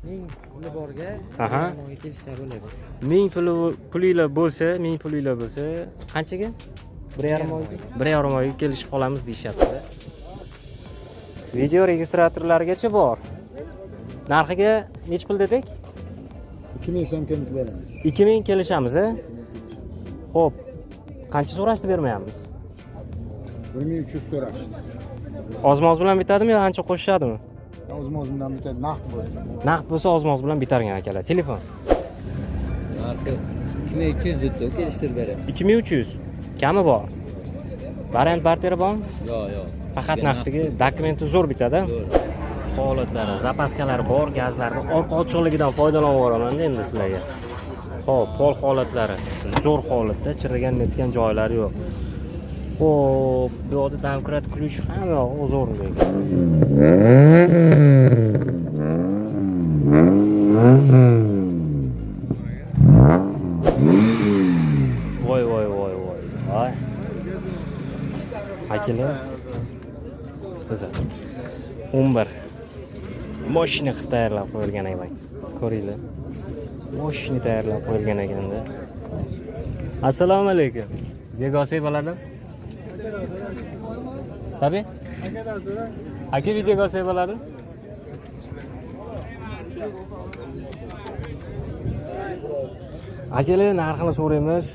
1000 puli borga Aha. kelishsa bo'ladi. 1000 pulinglar bo'lsa, qanchaga? 1,5 oyga. 1,5 oyga kelishib qolamiz deyapti. Video registratorlarigacha bor. Narxiga nech pul dedik? 2000 so'm kelib beramiz. 2000 kelishamiz, a? Xo'p. Qancha so'rashdi bermayapmiz? 1300 so'rashdi. Ozmoz bilan bitadimi yo ancha qo'shishadimi? Ozmoz bilan bitadi, naqd bo'lsa. Naqd bo'lsa ozmoz bilan bitargan akalar. Telefon. Narxi 2300 deb kelishtirib beramiz. 2300. Kami bor. Variant barteri bormi? Yo'q. Faqat naqdiga dokumenti zo'r bitadi. Holatlari, zapaskalar bor, gazlarni orqa ochiqligidan foydalanib yuboraman endi sizlarga. Xo'p, pol holatlari zo'r holatda, chirigan netgan joylari yo'q. Xo'p, bu yerda domkrat ключ ham yo'q, o'zorlik. Voy. Ay. Akalar. Biz 11 mashina tayyorlab qo'yilgan ekan. Ko'ringlar. Mashina tayyorlab qo'yilgan ekanda. Assalomu alaykum. Zegosi bo'ladimi? Tabii. Aka video ko'rsak bo'ladimi? Akalar narxini so'raymiz.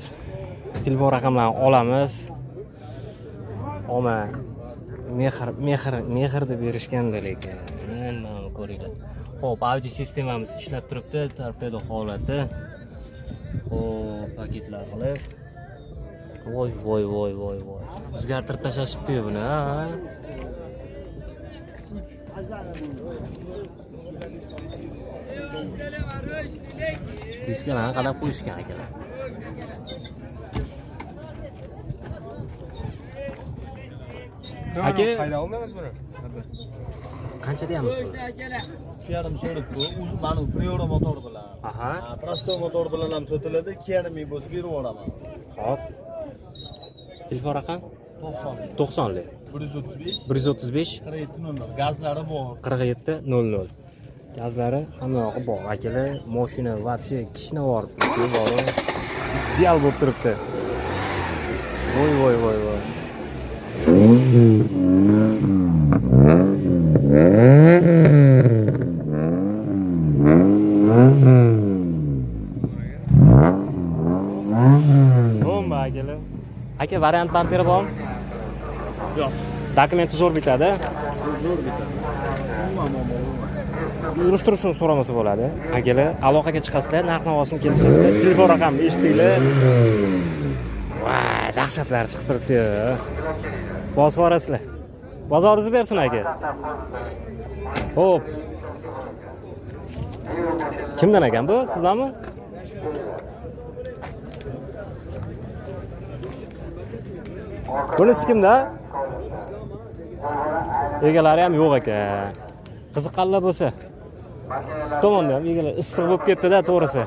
Telefon raqamlarini olamiz. Oma mehr deb berishganda lekin. Mana ko'ringlar. Xo'p, audio sistemamiz ishlab turibdi, torpedo holati. Xo'p, paketlar qilib. Voy. O'zgartirib tashlashibdi-yu buni, ha? Diskalarni qadab qo'yishgan akalar. Aka, qayda olmaymiz buni? qancha deyapmiz buni? 2,5 so'ribdi. O'zi mana Priora motor bilan. Aha. Prosto motor bilan ham sotiladi. 2,5 ming bo'lsa berib yuboraman. Xo'p. Telefon raqam 90. 90lik. 135 135 4700. Gazlari bor. 4700. Gazlari hamma yog'i bor. Akalar, mashina вообще kishnavor bor. Ideal bo'lib turibdi. Voy. Bomba akalar. Aka variant barteri bormi? Yo'q. Dokumenti zo'r bitadi. Zo'r bitadi. Urishtirishni so'ramasa bo'ladi. Akalar, aloqaga chiqasizlar, narx-navosini kelishasizlar, telefon raqamini eshitinglar. Voy, dahshatlar chiqib turibdi. Bosib borasizlar. Bozoringizni bersin aka. Xo'p. Kimdan ekan bu? Sizlarmi? Bunisi kimda? Egalari ham yo'q ekan. Qiziqqanlar bo'lsa. Tomonda ham egalar issiq bo'lib ketdi-da, to'g'risi.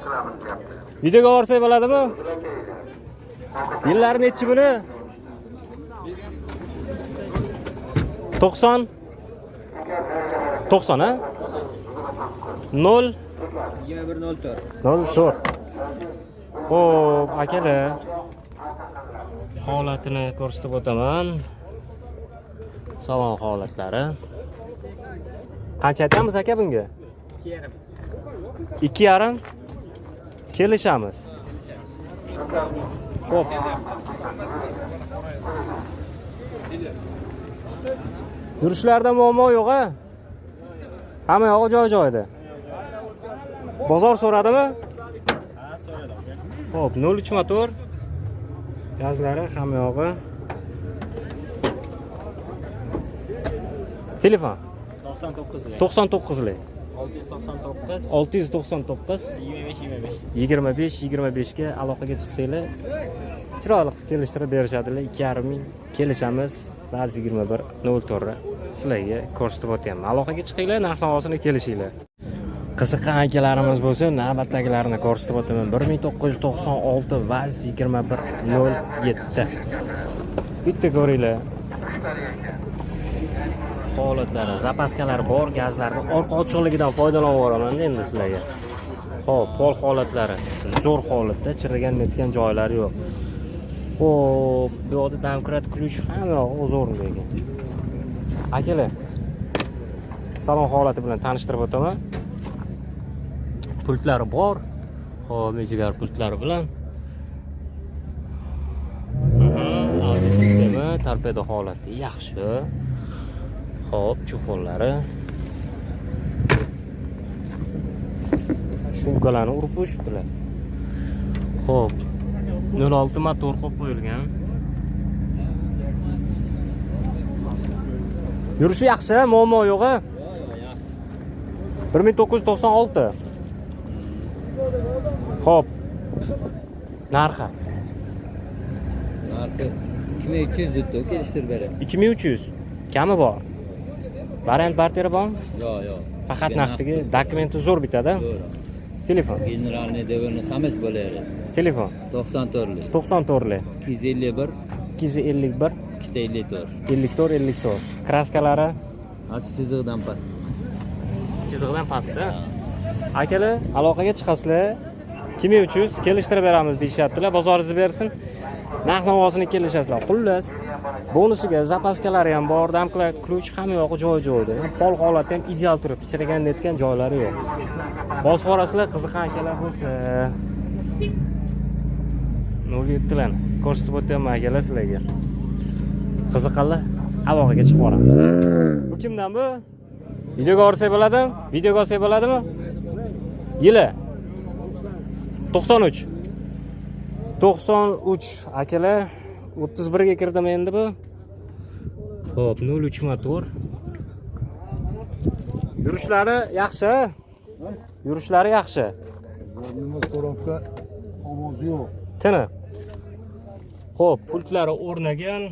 Videoga borsak bo'ladimi? Yillari nechi buni? 90 90 ha? 0 2104. Xo'p, akalar. Holatini ko'rsatib o'taman. Salon holatlari. Qancha aytamiz aka bunga? 2,5. 2,5 kelishamiz. Xo'p. Yurishlarda muammo yo'q-a? Hamma yog'i joy-joyida. Bozor so'radimi? Ha, so'radi. Xo'p, 03 motor. Gazlari hamma yog'i. Telefon 99lik. 99lik. 699 699 25 25 ga aloqaga chiqsanglar chiroyli qilib kelishtirib berishadilar. 2,5 ming kelishamiz. Ba'zi 2104 sizlarga ko'rsatib o'tayman. Aloqaga chiqinglar, narx-navosini kelishinglar. Qiziqqan akalarimiz bo'lsa, navbatdagilarini ko'rsatib o'taman. 1996 Vaz 2107. Bitta ko'ringlar. holatlari, zapaskalar bor, gazlarni orqa ochiqligidan foydalanib yuboraman endi sizlarga. Xo'p, pol holatlari, zo'r holatda, chirigan netgan joylari yo'q. Xo'p, bu yerda domkrat ключ hamma yoq o'z o'rnida ekan. Akalar, salon holati bilan tanishtirib o'taman. Pultlari bor. Xo'p, mejigar pultlari bilan. Audio sistema, torpedo holati yaxshi. Xo'p, chuqurlari. Shumkalarni urib qo'yishibdilar. Xo'p, 06 motor qo'yib qo'yilgan. Yurishi yaxshi, muammo yo'q-a? 1996. Xo'p. Narxi. Narxi 2200 zutto kelishtirib beraman. 2300. Kami bor. Variant barteri bormi? Yo'q. Faqat naqdigi dokumenti zo'r bitadi. Telefon. Generalniy devorni sames bo'laydi. Telefon. 94lik. 94lik. 251 251 254. 54. Kraskalari Achi chiziqdan past. chiziqdan pastda. Akalar, aloqaga chiqasizlar. 2300 kelishtirib beramiz deyaptilar. Bozoringiz bersin. Narx-navosini kelishasizlar. Xullas, bonusiga zapaskalari ham bor, damklar, ключ hamma yo'q joy-joyda. Pol holati ham ideal turibdi. Chirigan netgan joylari yo'q. Bosib borasizlar, qiziqgan akalar bo'lsa. 07 dan ko'rsatib o'taman akalar sizlarga. Qiziqanlar aloqaga chiqib boramiz. Bu kimdan bu? Videoga olsak bo'ladimi? Videoga olsak bo'ladimi? Yili 93. 93 akalar 31 ga kirdim endi bu. Xo'p, 03 motor. Yurishlari yaxshi. Yurishlari yaxshi. Nima korobka ovozi yo'q. Tini. Xo'p, pultlari o'rnagan.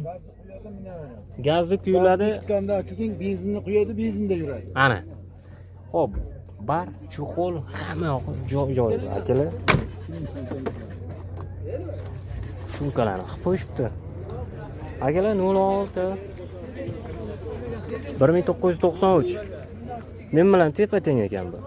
Gazni quyiladi. Chiqqanda keyin benzinni quyadi, benzinda yuradi. Ana. Xo'p, bar, chuqul, hamma yoq joy-joyda akalar. Shumkalarni qilib qo'yishibdi. Akalar 06 1993. Men bilan tepa-teng ekan bu.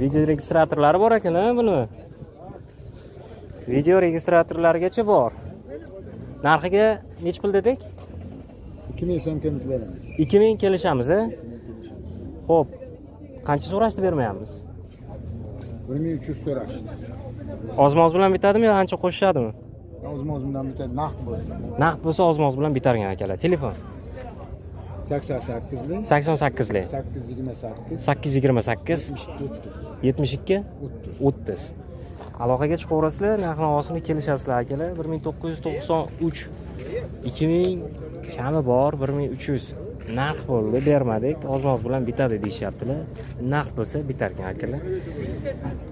Video registratorlari bor ekan-a buni. Video registratorlarigacha bor. Narxiga nech pul dedik? 2000 so'm kemitib beramiz. 2000 kelishamiz-a? Xo'p. Qancha so'rashdi bermayapmiz? 1300 so'rashdi. Ozmoz bilan bitadimi yo ancha qo'shishadimi? Ozmoz bilan bitadi, naqd bo'lsa. Naqd bo'lsa ozmoz bilan bitargan akalar. Telefon 88lik 88lik 828 72 30. Aloqaga chiqaverasizlar, narx-navosini kelishasizlar akalar. 1993 2000 kami bor, 1300 narx bo'ldi, bermadik. Ozmoz bilan bitadi deyaptilar. Naqd bo'lsa bitarkan akalar.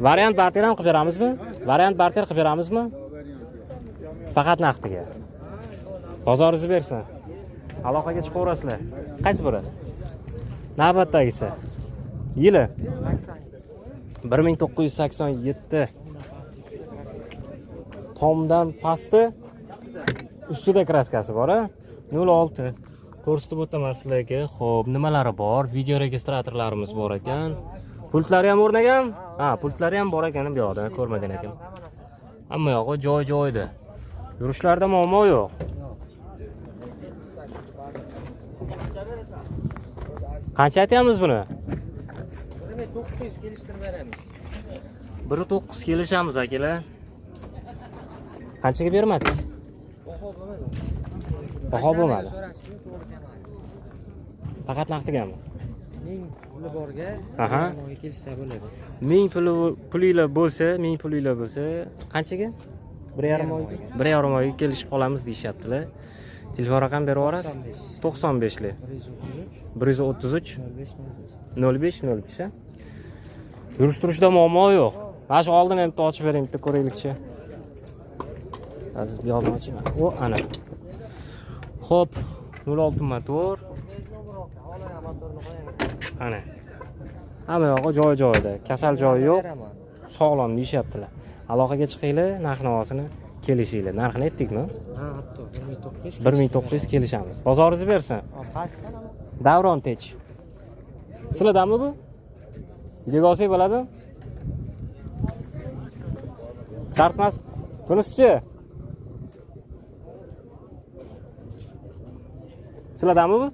Variant barter ham qilib beramizmi? Variant barter qilib beramizmi? Faqat naqdiga. Bozoringiz bersin. Aloqaga chiqaverasizlar. Qaysi biri? Navbatdagisi. Yili 1987. Tomdan pasti, ustida kraskasi bor-a? 06. Ko'rsatib o'taman sizlarga. Xo'p, nimalari bor? Video registratorlarimiz bor ekan. Pultlari ham o'rnagan? Ha, pultlari ham bor ekan bu yoqda, ko'rmagan ekan. Hamma yog'i joy-joyda. Yurishlarda muammo yo'q. Qancha aytamiz buni? 1900 kelishtirib beramiz. 1900 kelishamiz akalar. Qanchaga bermadik? Baho bo'lmadi. Faqat naqdigami? 1000 puli borga, Aha. mo'ga kelsa bo'ladi. 1000 pulinglar bo'lsa, 1000 pulinglar bo'lsa, qanchaga? 1,5 oyga. 1,5 oyga kelishib qolamiz deyaptilar. Telefon raqam berib yuborasiz? 95lik. 133 05 ha? Yurish-turishda muammo yo'q. Mana shu oldini ham ochib bering, bitta ko'raylikchi. Aziz bu yoqni ochaman. O ana. Xo'p, 06 motor. Ana. Hamma yog'i joy-joyida. Kasal joyi yo'q. Sog'lom deyaptilar. Aloqaga chiqinglar, narx-navosini kelishinglar. Narxini aytdikmi? Ha, hatto 1900. 1900 kelishamiz. Bozoringiz bersin. Davron Tech. Sizlardanmi bu? Videoga olsak bo'ladi? Shartmas. Bunisi-chi? Sizlardanmi bu?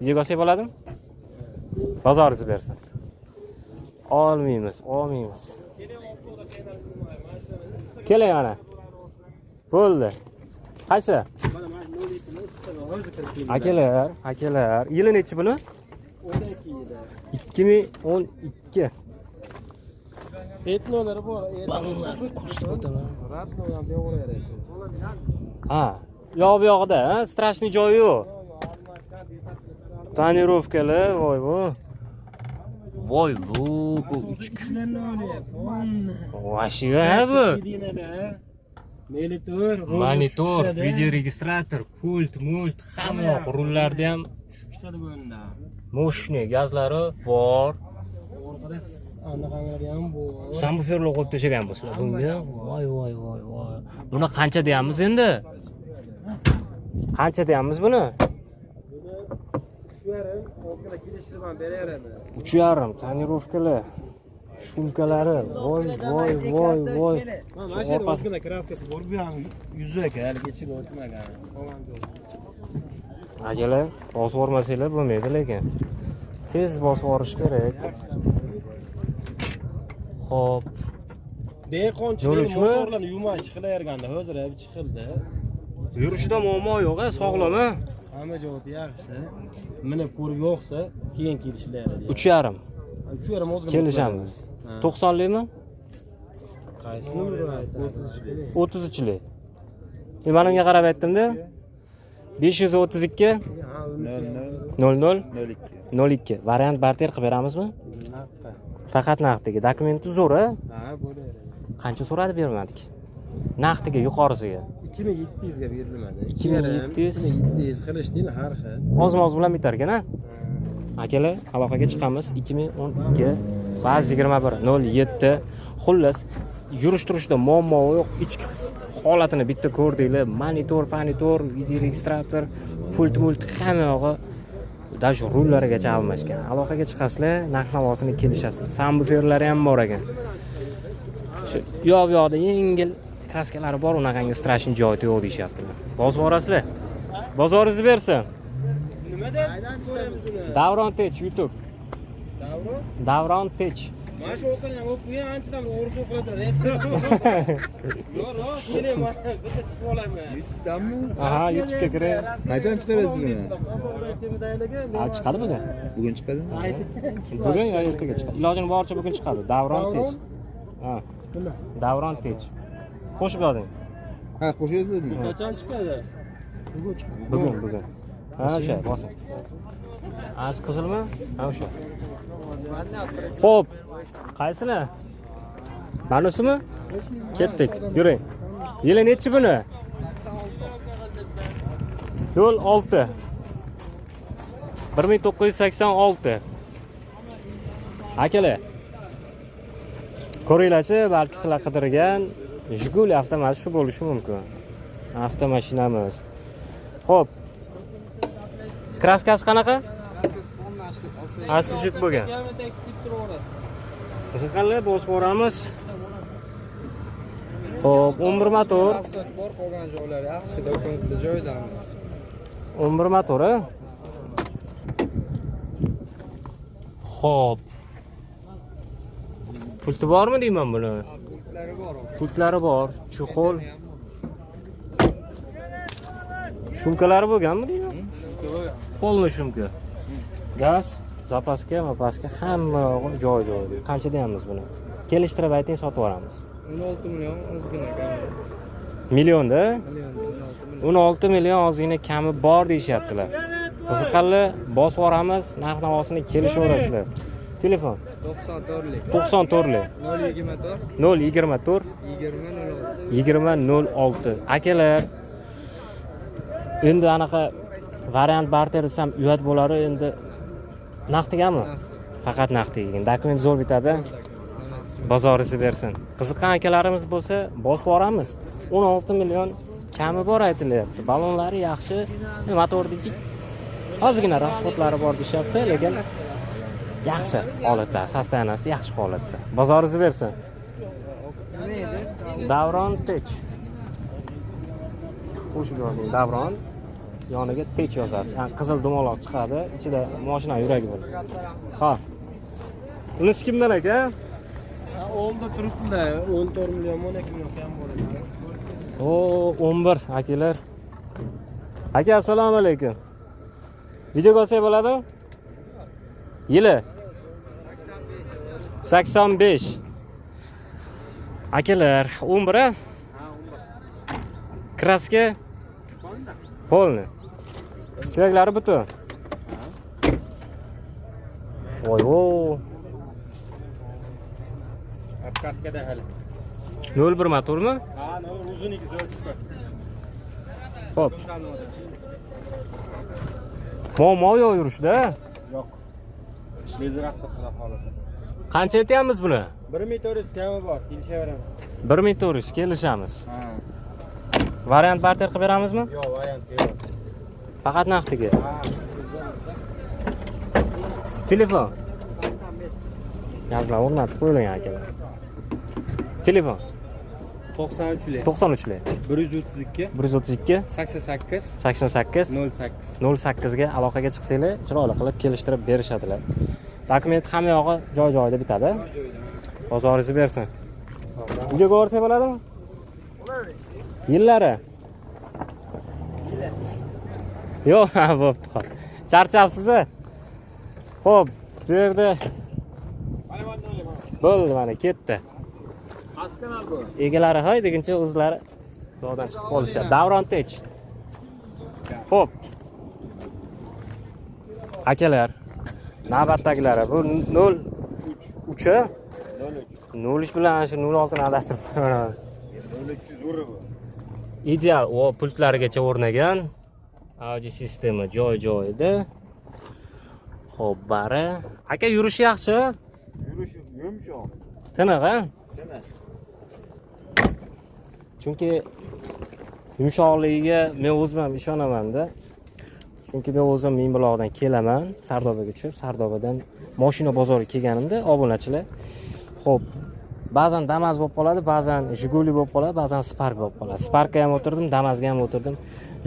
Videoga olsak bo'ladimi? Bozoringiz bersin. Olmaymiz. Keling ana. Bo'ldi. Qaysi? Akalar. Yili nechi buni? 12 yili. 2012. Etnolari bor. Balonlarni ko'rsatib o'taman. Ratno ham bevoraverasiz. Ha, bu yoqda, strashniy joyi yo'q. Tonirovkalar, voy bu. Bu Ishlarni olyapti. Vashiga bu. Monitor, video registrator, pult, hamma yoq rullarda ham chiqadi bunda. moshina gazlari bor. Orqada anaqalari ham bor. Sambuferlar qo'yib tashagan bo'lsalar bunga. Voy. Buni qancha deyamiz endi? Qancha deyamiz buni? Shu yarim ozgina kelishtirib ham beraveradi. 3,5 tonirovkalar. Shumkalari. Voy. Mana shu yerda ozgina kraskasi bor, bu ham yuzak, hali kechib o'tmagan. Akalar, bosib yormasanglar bo'lmaydi lekin. Tez bosib yorish kerak. Xo'p. Beqonchilik motorlarni yumay chiqilayotganda hozir ham chiqildi. Yurishida muammo yo'q, sog'lom, ha? Hamma joyi yaxshi. Minib ko'rib yo'qsa, keyin kelishlaydi. 3,5. 3,5 ozgina Kelishamiz. 90likmi? Qaysini aytdi? 33lik. Men menga qarab aytdim-da. 532 00 02. Variant barter qilib beramizmi? Faqat naqdiga. Dokumenti zo'r, a? Ha, bo'ladi. Qancha so'radi bermadik. Naqdiga yuqorisiga. 2700 ga berilmadi. 2700 qilishding har xil. Oz-moz bilan bitar ekan-a? Akalar, aloqaga chiqamiz 2012 va 21 07. Xullas, yurish-turishda muammo yo'q. Ichki holatini bitta ko'rdinglar. Monitor, video registrator, pult, hamma yog'i dash rullarigacha almashgan. Aloqaga chiqasizlar, narx-navosini kelishasizlar. Sambuferlari ham bor ekan. Shu yo'q-yoqda yengil kraskalari bor, unaqangi strashniy joyi yo'q deyaptilar. Bosib borasizlar. Bozoringizni bersin. Nimadan ko'ramiz uni? Davron Tech YouTube. Davron Tech. Mana shu o'qilgan, bu ham anchadan o'rta qiladi. Yo'q, rost kelaman. Bitta tushib olaman. YouTube'danmi? Aha, YouTube'ga kiring. Qachon chiqarasiz buni? Ha, chiqadi bugun. Bugun chiqadimi? Bugun yo ertaga chiqadi. Ilojini boricha bugun chiqadi. Davron Tech. Ha. Nima? Davron Tech. Qo'shib yozing. Ha, qo'shasizlar. Qachon chiqadi? Bugun chiqadi. Bugun. Ha, o'sha, bosing. Az qizilmi? Ha, o'sha. Xo'p. Qaysini? Manusimi? Ketdik. Yuring. Yili nechi buni? Yo'l 6. 1986. Akalar. Ko'ringlarchi, balki sizlar qidirgan Jiguli avtomashina shu bo'lishi mumkin. Avtomashinamiz. Xo'p. Kraskasi qanaqa? Asli bo'lgan. Qiziqarli bosib boramiz. Xo'p, 11 motor. Bor qolgan joylari yaxshi, dokumentli joydamiz. 11 motori. Xo'p. Pulti bormi deyman buni? Pultlari bor. Pultlari bor, chuqul. Shumkalari bo'lganmi deyman? Polni shumka. Gaz, zapaska, hamma joy-joyda. Qancha deyamiz buni? Kelishtirib ayting, sotib olamiz. 16 million ozgina kami. Millionda? 16 million. 16 million ozgina kami bor deyishyaptilar. Qiziqarli bosib boramiz, narx-navosini kelishaverasizlar. Telefon 94lik. 94lik 024 024 20 06. 2006. Akalar, endi anaqa variant barter desam uyat bo'ladi, endi naqdigami? Faqat naqdiga. Dokument zo'r bitadi. Bozoringizni bersin. Qiziqqan akalarimiz bo'lsa, bosib boramiz. 16 million kami bor aytilyapti. Balonlari yaxshi, motorniki ozgina rasxodlari bor deyapti, lekin yaxshi holatda, sostoyaniyasi yaxshi holatda. Bozoringizni bersin. Davron Tech. Qo'shib yozing, Davron. Yoniga Tech yozasiz. Qizil dumaloq chiqadi, ichida mashina yuragi bor. Ha. Bunisi kimdan aka? Oldi turibdi. 14 million, 12 million kam bo'ladi. O 11 akalar. Aka assalomu alaykum. Video olsak bo'ladimi? Yili 85. Akalar 11 a? Kraska polni. Suyaklari butun. Voy. Apkatkada hali. 01 motormi? Ha, uzuniki zo'r chiqadi. Hop. Mo'yo yurishda. Yo'q. Lezer asfalt qilib qolasa. Qancha aytamiz buni? 1400 kami bor, kelishaveramiz. 1400 kelishamiz. Ha. Variant barter qilib beramizmi? Yo'q, variant yo'q. Faqat naqdiga. Ha. Telefon. Yozlar o'rnatib qo'ying akalar. Telefon 93 lik. 93 lik. 132 132 88 88 08. 08 ga aloqaga chiqsanglar, chiroyli qilib kelishtirib berishadilar. Dokument hamma yog'i joy-joyida bitadi. Bozoringizni bersin. Uyga ko'rsak bo'ladimi? Yillari. Yo'q, ha, bo'pti. Charchabsiz. Xo'p, bu yerda bo'ldi, mana ketdi. Askanal bu. Egalari hoy deguncha o'zlari joydan chiqib qolishadi. Davron Tech. Xo'p. Akalar, navbatdagilari bu 03 03 bilan shu 06 ni adashtirib qo'yaman. 0300 urib. Ideal o pultlarigacha o'rnagan. Audio sistema joy-joyida. Xo'p, bari. Aka yurishi yaxshi. Yurish yumshoq. Tiniq, a? Tiniq. Chunki yumshoqligiga men o'zim ham ishonaman-da. Chunki men o'zim Mingbuloqdan kelaman, Sardobaga tushib, Sardobadan mashina bozoriga kelganimda obunachilar. Xo'p, ba'zan Damas bo'lib qoladi, ba'zan Jiguli bo'lib qoladi, ba'zan Spark bo'lib qoladi. Sparkga ham o'tirdim, Damasga ham o'tirdim.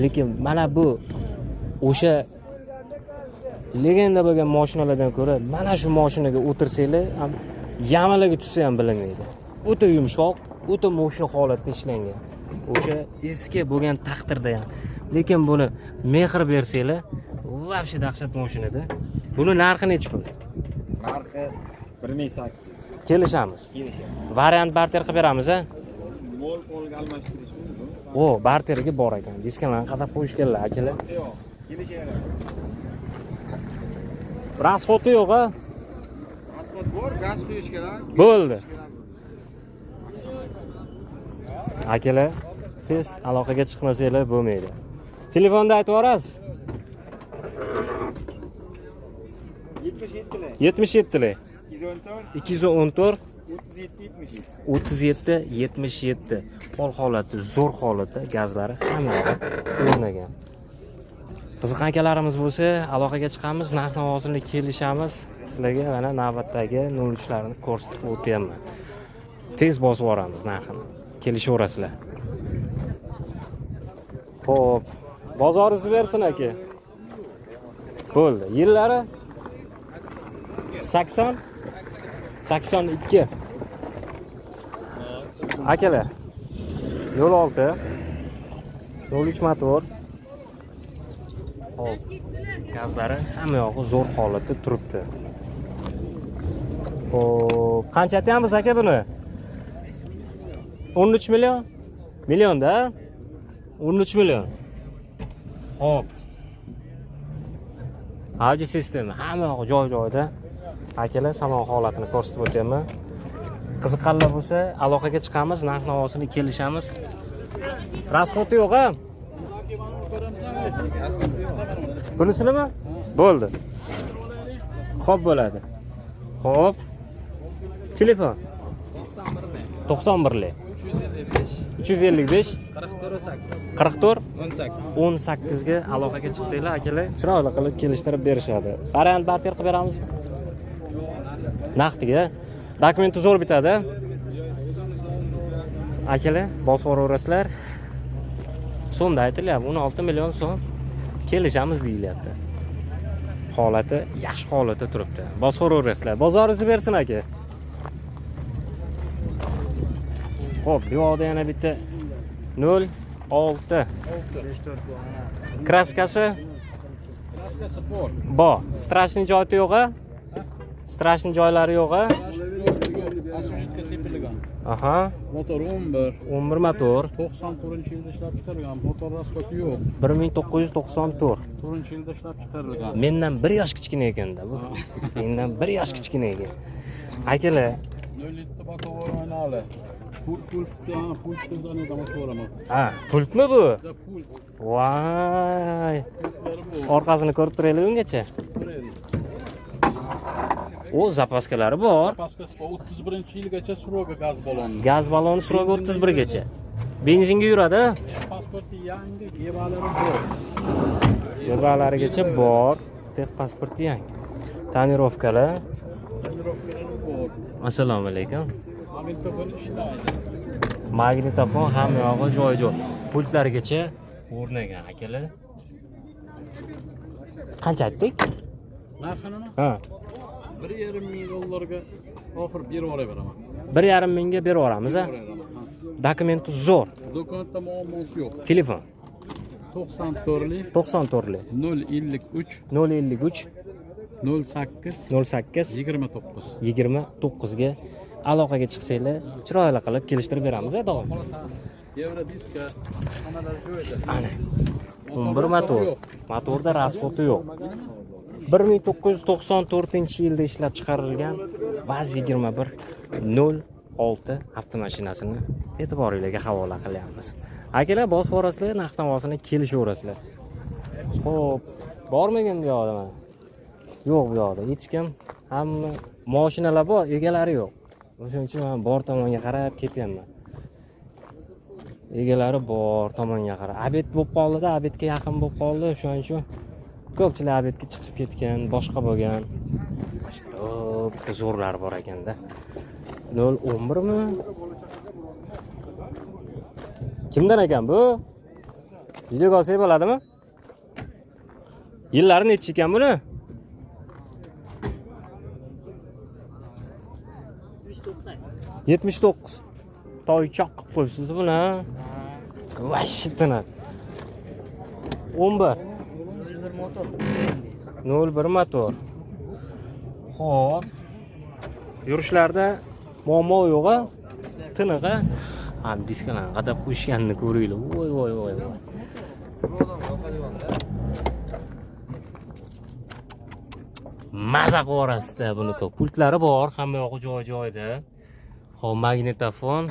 Lekin mana bu o'sha legenda bo'lgan mashinalardan ko'ra mana shu mashinaga o'tirsanglar, yamalaga tushsa ham bilinmaydi. O'ta yumshoq, o'ta mashina holatda ishlangan. O'sha eski bo'lgan taqdirda ham. Lekin buni mehr bersanglar, vobshe dahshat mashinada. Buni narxi necha pul? Narxi 1800. Kelishamiz. Variant barter qilib beramiz, a? Mol polga almashtirish mumkin. O, barterga bor ekan. Diskalarni qadab qo'yishganlar, akalar. Yo'q, kelishaveradi. Rasxoti yo'q, a? Asfalt bor, gaz quyish kerak. Bo'ldi. Akalar, tez aloqaga chiqmasanglar bo'lmaydi. Telefonda aytib yuborasiz. 77lik. 77lik. 214 214 37 77. 37 77. Pol holati, zo'r holatda, gazlari hammaga o'rnagan. Qiziqqan akalarimiz bo'lsa, aloqaga chiqamiz, narx-navosini kelishamiz. Sizlarga mana navbatdagi 03larni ko'rsatib o'tyapman. Tez bosib yuboramiz narxini. Kelishaverasizlar. Xo'p, bozoringizni bersin aka. Bo'ldi. Yillari 80 82. Akalar. Yo'l olti. 03 motor. Hop. Gazlari hamma yog'i zo'r holatda turibdi. Xo'p, qancha aytamiz aka buni? 13 million? Millionda? 13 million. Hop. Audio sistema hamma yog'i joy-joyida. Akalar salon holatini ko'rsatib o'taman. Qiziqqanlar bo'lsa, aloqaga chiqamiz, narx-navosini kelishamiz. Rasxoti yo'q-a? Bunisinimi? Bo'ldi. Xo'p bo'ladi. Xo'p. Telefon 91 355 44 18 ga aloqaga chiqsanglar, akalar chiroyli qilib kelishtirib berishadi. Variant barter qilib beramiz. Naqdiga dokumenti zo'r bitadi. Akalar, bosqoraverasizlar. So'mda aytilyapti, 16 million so'm kelishamiz deyilyapti. Holati yaxshi holatda turibdi. Bosqoraverasizlar. Bozoringizni bersin aka. Xo'p, bu yerda yana bitta 06 kraskasi bor. Strashni joyi yo'q-a? Strashni joylari yo'q-a? Aha. Motor 11 motor. 94-yilda ishlab chiqarilgan. Motor rasxoti yo'q. 1994. 4-yilda ishlab chiqarilgan. Mendan 1 yosh kichkina ekanda bu. Mendan 1 yosh kichkina ekan. Akalar, 07 bakovor oynali. Pultdan edamas bo'laman. ha, pultmi bu? Pult. Voy. Orqasini ko'rib turaylik ungacha. O, zapaskalari bor. Paskasi 31-yilgacha suroga gaz baloni. Gaz baloni suroga 31 gacha. Benzinga yuradi. Pasporti yangi, gebalari bor. Yo'llargacha bor. Tex pasporti yangi. Tonirovkalar. Bor. Assalomu alaykum. Magnitofon ishlaydi. Magnitofon hamma yog'i joy-joy. Pultlargacha o'rnagan akalar. Qancha aytdik? Narxini? Ha. 1,5 ming dollarga oxir berib yuboraman. 1,5 mingga berib yuboramiz, ha? Dokumenti zo'r. Dokumentda muammosi yo'q. Telefon 94 94 053 053 08 08 29. 29 ga aloqaga chiqsanglar, chiroyli qilib kelishtirib beramiz, doim. Yevro diska xonalar joyida. Ana. 11 motor. Motorda rasxoti yo'q. 1994-yilda ishlab chiqarilgan VAZ 2106 avtomashinasini e'tiboringizga havola qilyapmiz. Akalar, bosib borasizlar, narx-navosini kelishaverasizlar. Xo'p, bormagan bu yoqda mana. Yo'q bu yoqda. Hech kim, hamma mashinalar bor, egalari yo'q. O'shuning uchun men bor tomonga qarab ketyapman. Egalari bor tomonga qarab. Abet bo'lib qoldi-da, abetga yaqin bo'lib qoldi, o'shuning uchun ko'pchilik abetga chiqib ketgan, boshqa bo'lgan. Bitta zo'rlar bor ekanda. 011 mi? Kimdan ekan bu? Videoga olsak bo'ladimi? Yillari necha ekan buni? 79. Toychoq qilib qo'yibsiz buni. Voy shitini. 11 01 motor. Xo'p. Yurishlarda muammo yo'q-a? Tiniq-a? Ham diskalarni qadab qo'yishganini ko'ringlar. Voy voy voy voy. Maza qorasida buni pultlari bor, hamma yo'q joy-joyida. Xo'p, magnitofon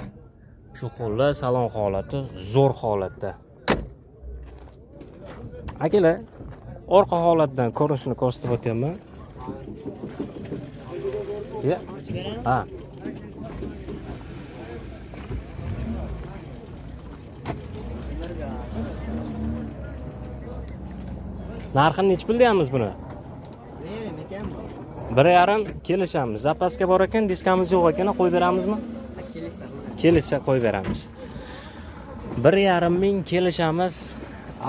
shu xullas salon holati zo'r holatda. Akalar, orqa holatdan ko'rinishini ko'rsatib o'taman. Ya. Ha. Narxini nech pul deyapmiz buni? 1,5 kelishamiz. Zapaska bor ekan, diskamiz yo'q ekan, qo'yib beramizmi? Kelishsa qo'yib beramiz. 1,5 ming kelishamiz.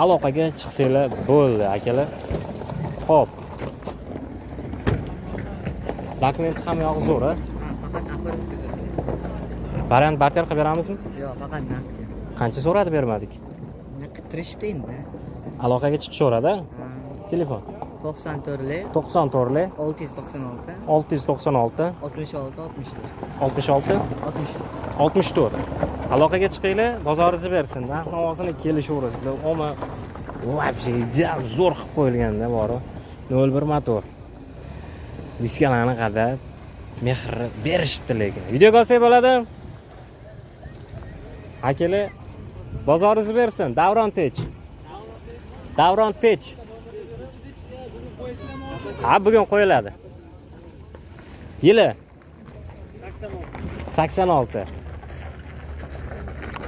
Aloqaga chiqsanglar bo'ldi, akalar. Xo'p. Dokument ham yo'q zo'r, ha? Faqat afr bitkazadi. Variant barter qilib beramizmi? Yo'q, faqat naqd. Qancha so'radi bermadik? Qitirishdi endi. Aloqaga chiqishaveradi. Telefon 94 94 696 696 66 66 64. Aloqaga chiqinglar, bozoringizni bersin. Narx-navosini kelishaverasizlar. Oma voy, zo'r qilib qo'yilganda bor. 01 motor. diskalarni qadab mehri berishibdi lekin. Videoga olsak bo'ladi. Akalar bozoringiz bersin. Davron Tech. Davron Tech. Ha, bugun qo'yiladi. Yili 86.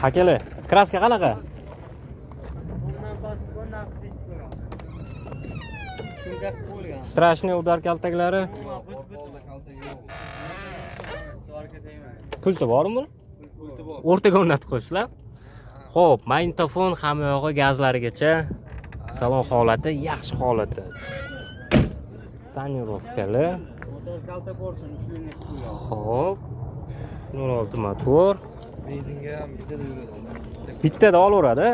Akalar, kraska qanaqa? Strashniy udar kaltaklari. Pulti bormi? Pulti bor. O'rtaga o'rnatib qo'yibsizlar. Xo'p, magnitofon hamma yog'i gazlarigacha salon holati yaxshi holatda. Tonirovkali. Motor kalta borsin, ustiga qo'ygan. Xo'p. 06 motor. Benzinga ham bitta yuradi. Bittada olaveradi.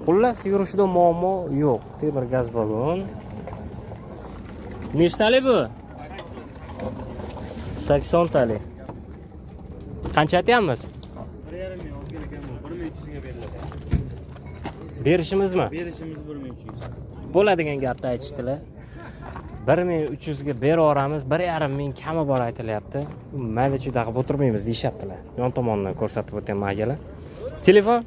Xullas, yurishida muammo yo'q. Temir gaz balon. Nechtalik bu? 80 talik. Qancha aytyapmiz? 1,5 ming olib kelgan bu. 1300 ga beriladi. Berishimizmi? Berishimiz 1300. Bo'ladigan gapni aytishdilar. 1300 ga beraveramiz, 1,5 ming kami bor aytilyapti. Mayda chuydaga o'tirmaymiz deyaptilar. Yon tomondan ko'rsatib o'tayman akalar. Telefon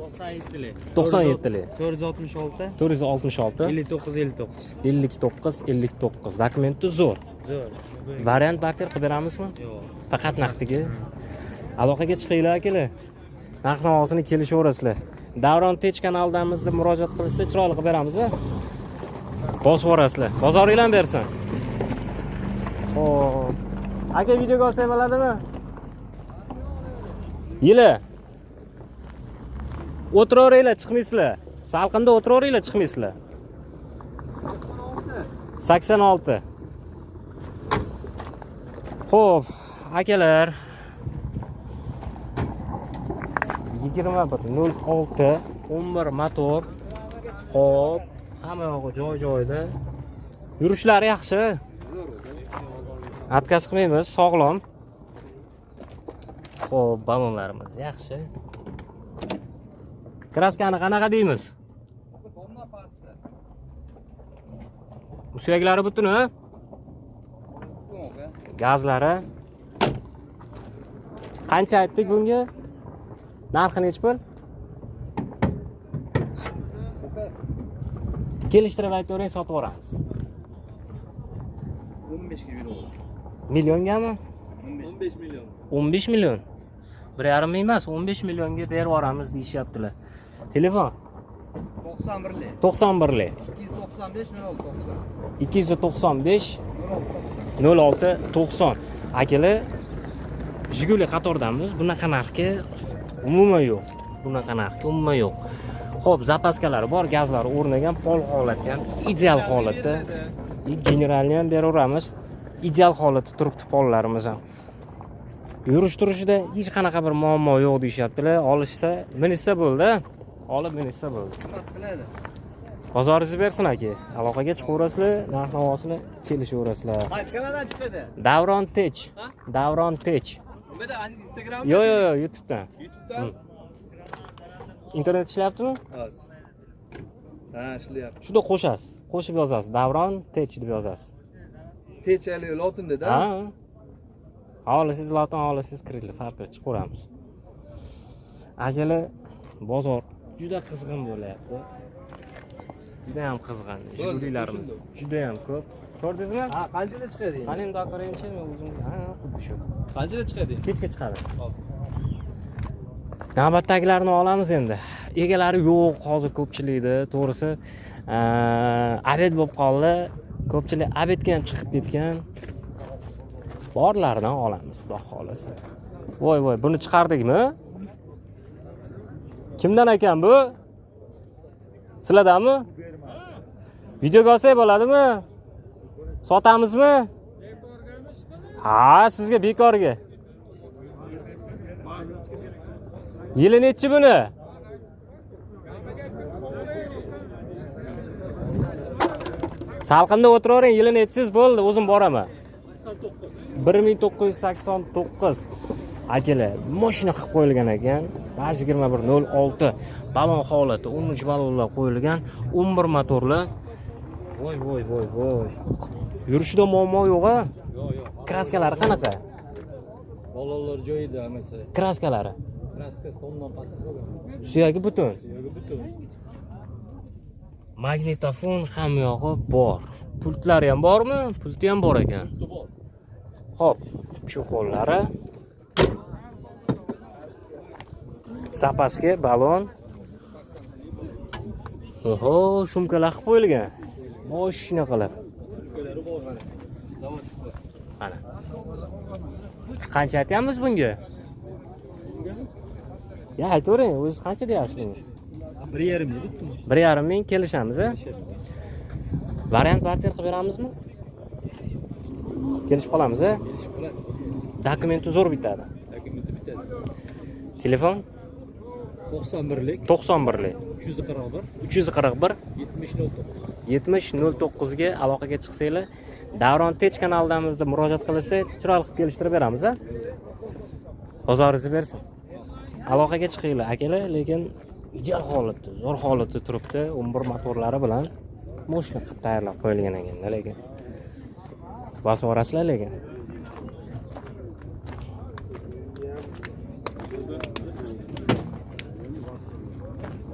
97 lik. 97 lik. 466 466 59 59. Dokumenti zo'r. Zo'r. Variant barter qilib beramizmi? Yo'q. Faqat naqdiga. Aloqaga chiqinglar akalar. Narx-navosini kelishaverasizlar. Davron Tech kanaldamizda murojaat qilsa chiroyli qilib beramiz-a? Bosib borasizlar. Bozoringlar bersin. Xo'p. Aka videoga olsak bo'ladimi? Yili. O'tiraveringlar, chiqmaysizlar. Salqinda o'tiraveringlar, chiqmaysizlar. 86. Xo'p, akalar. 2106 11 motor. Xo'p, hamma yog'i joy-joyida. Yurishlari yaxshi. Отказ qilmaymiz, sog'lom. Xo'p, balonlarimiz yaxshi. Kraskani qanaqa deymiz? Suyaklari butun-a? Gazlari. Qancha aytdik bunga? Narxi necha pul? Kelishtirib aytavering, sotib yuboramiz. 15 ga beraveradi. Milliongami? 15 million. 15 million. 1,5 ming emas, 15 millionga berib yuboramiz deyishyaptilar. Telefon 91 lik. 91 lik. 295 295 06 90. Akalar, Jiguli qatordamiz. Bunaqa narxga umuman yo'q. Bunaqa narxga umuman yo'q. Xo'p, zapaskalari bor, gazlari o'rnagan, pol holatda ham ideal holatda. Generalni ham beraveramiz. Ideal holatda turibdi pollarimiz ham. Yurish-turishida hech qanaqa bir muammo yo'q deyaptilar. Olishsa, minishsa bo'ldi. Olib minishsa bo'ldi. Bozoringizni bersin aka. Aloqaga chiqaverasizlar, narx-navosini kelishaverasizlar. Qaysi kanaldan chiqadi? Davron Tech. Davron Tech. Nimada? Instagram? Yo'q, YouTubedan. YouTubedan? Internet ishlayaptimi? Hozir. Ha, ishlayapti. Shunda qo'shasiz. Qo'shib yozasiz. Davron Tech deb yozasiz. Techali lotinda-da. Ha. Olasiz lotin, olasiz kiritli farqi chiqaramiz. Akalar, bozor juda qizg'in bo'lyapti. Juda ham qizg'in. Jigulilarimiz juda ham ko'p. Ko'rdingizmi? Ha, qanchada chiqadi endi? Mana endi qaraychi, men o'zim xuddi shu. Qanchada chiqadi endi? Kechga chiqadi. Navbatdagilarni olamiz endi. Egalari yo'q hozir ko'pchilikda, to'g'risi, abed bo'lib qoldi. Ko'pchilik abedga ham chiqib ketgan. Borlardan olamiz, xudo xolasa. Voy, buni chiqardikmi? Kimdan ekan bu? Sizlardanmi? Videoga olsak bo'ladimi? Sotamizmi? Ha, sizga bekorga. Yili nechi buni? Salqinda o'tiravering, yili netsiz bo'ldi, o'zim boraman. 1989. Akalar, mashina qilib qo'yilgan ekan. 2106 balon holati, 13 balonlar qo'yilgan, 11 motorli. Voy voy voy voy. Yurishida muammo yo'q-a? Yo'q, yo'q. Kraskalari qanaqa? Bolalar joyida hammasi. Kraskalari. Kraskasi tomdan pastda bo'lgan. Suyagi butun. Yo'q, butun. Magnitofon hamyog'i bor. Pultlari ham bormi? Pulti ham bor ekan. Bor. Xo'p, cho'xollari. Zapaska balon. Oho, shumkalar qilib qo'yilgan. Moshina qilib. Ukalari bor mana. Zavodskiy. Mana. Qancha aytamiz bunga? Ya aytavering, o'zingiz qancha deyapsiz bunga? 1,5 ming bitdimi? 1,5 ming kelishamiz, a? Variant barter qilib beramizmi? Kelishib qolamiz, a? Kelishib qoladi. Dokumenti zo'r bitadi. Dokumenti bitadi. Telefon 91lik 91lik 341 341 7009 ga aloqaga chiqsanglar, Davron Tech kanalimizda murojaat qilsa, chiroyli qilib kelishtirib beramiz, a? Bozoringizni bersin. Aloqaga chiqinglar, akalar, lekin ideal holatda, zo'r holatda turibdi, 11 motorlari bilan mashina qilib tayyorlab qo'yilgan ekan, lekin bosib orasizlar lekin.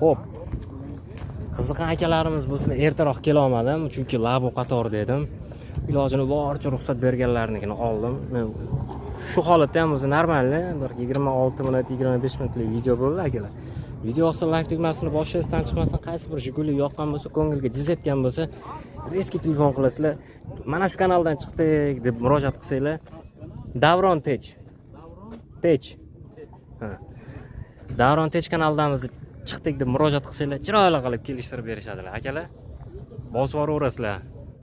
Xo'p. Qiziqgan akalarimiz bo'lsa, ertaroq kela olmadim, chunki lavo qator dedim. Ilojini boricha ruxsat berganlarnikini oldim. Men shu holatda ham o'zi normalni, bir 26 minut, 25 minutlik video bo'ldi akalar. Video yoqsa like tugmasini boshingizdan chiqmasin, qaysi bir Jiguli yoqqan bo'lsa, ko'ngilga jiz etgan bo'lsa, reski telefon qilasizlar. Mana shu kanaldan chiqdik deb murojaat qilsanglar, Davron Tech. Tech. Ha. Davron Tech kanalidamiz chiqdik deb murojaat qilsanglar, chiroyli qilib kelishtirib berishadilar akalar. Bosib yuborasizlar.